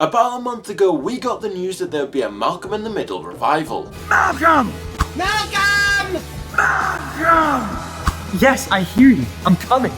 About a month ago, we got the news that there would be a Malcolm in the Middle revival. Malcolm! Malcolm! Malcolm! Yes, I hear you. I'm coming.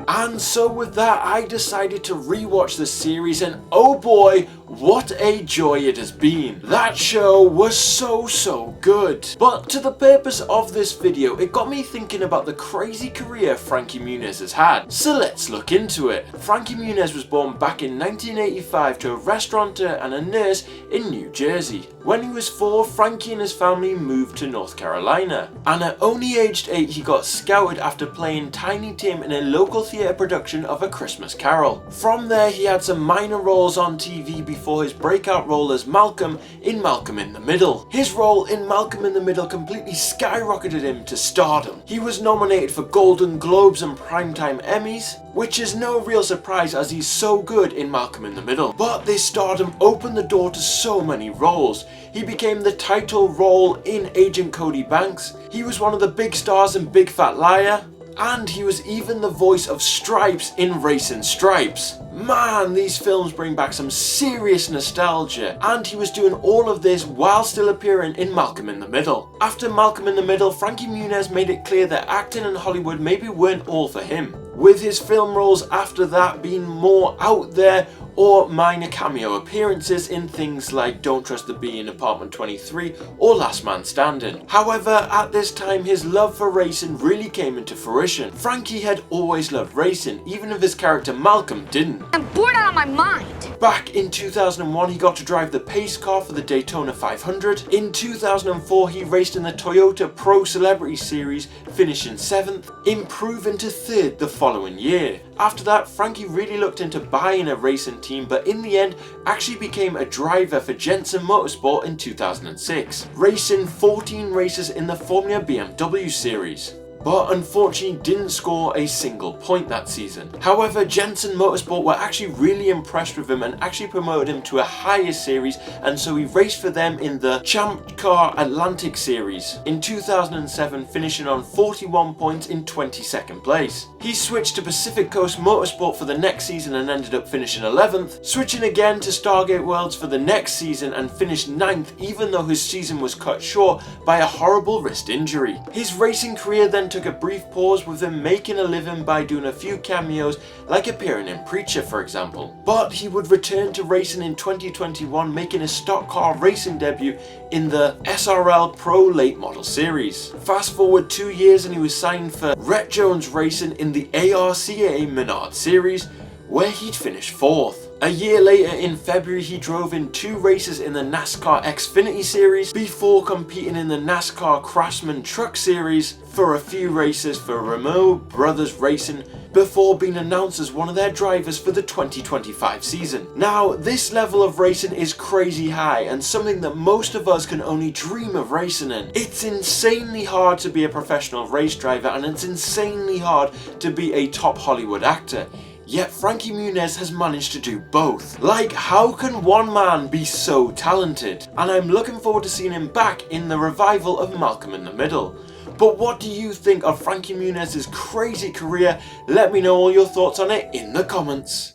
And so with that, I decided to rewatch the series, and oh boy, what a joy it has been. That show was so good. But to the purpose of this video, it got me thinking about the crazy career Frankie Muniz has had. So let's look into it. Frankie Muniz was born back in 1985 to a restaurateur and a nurse in New Jersey. When he was 4, Frankie and his family moved to North Carolina. And at only aged 8, he got scouted after playing Tiny Tim in a local theatre production of A Christmas Carol. From there, he had some minor roles on TV before his breakout role as Malcolm in Malcolm in the Middle. His role in Malcolm in the Middle completely skyrocketed him to stardom. He was nominated for Golden Globes and Primetime Emmys, which is no real surprise as he's so good in Malcolm in the Middle. But this stardom opened the door to so many roles. He became the title role in Agent Cody Banks, he was one of the big stars in Big Fat Liar, and he was even the voice of Stripes in Racing Stripes. Man, these films bring back some serious nostalgia, and he was doing all of this while still appearing in Malcolm in the Middle. After Malcolm in the Middle, Frankie Muniz made it clear that acting in Hollywood maybe weren't all for him, with his film roles after that being more out there or minor cameo appearances in things like Don't Trust the Bee in Apartment 23 or Last Man Standing. However, at this time his love for racing really came into fruition. Frankie had always loved racing, even if his character Malcolm didn't. I'm bored out of my mind. Back in 2001, he got to drive the pace car for the Daytona 500. In 2004, he raced in the Toyota Pro Celebrity Series, finishing 7th, improving to 3rd the following year. After that, Frankie really looked into buying a racing team, but in the end actually became a driver for Jensen Motorsport in 2006, racing 14 races in the Formula BMW series, but unfortunately didn't score a single point that season. However, Jensen Motorsport were actually really impressed with him and actually promoted him to a higher series, and so he raced for them in the Champ Car Atlantic series in 2007, finishing on 41 points in 22nd place. He switched to Pacific Coast Motorsport for the next season and ended up finishing 11th, switching again to Stargate Worlds for the next season and finished 9th, even though his season was cut short by a horrible wrist injury. His racing career then took a brief pause, with him making a living by doing a few cameos like appearing in Preacher for example. But he would return to racing in 2021, making a stock car racing debut in the SRL Pro Late Model Series. Fast forward 2 years and he was signed for Rhett Jones Racing in the ARCA Menard Series, where he'd finished 4th. A year later in February, he drove in 2 races in the NASCAR Xfinity Series before competing in the NASCAR Craftsman Truck Series for a few races for Remo Brothers Racing before being announced as one of their drivers for the 2025 season. Now, this level of racing is crazy high and something that most of us can only dream of racing in. It's insanely hard to be a professional race driver, and it's insanely hard to be a top Hollywood actor. Yet Frankie Muniz has managed to do both. Like, how can one man be so talented? And I'm looking forward to seeing him back in the revival of Malcolm in the Middle. But what do you think of Frankie Muniz's crazy career? Let me know all your thoughts on it in the comments.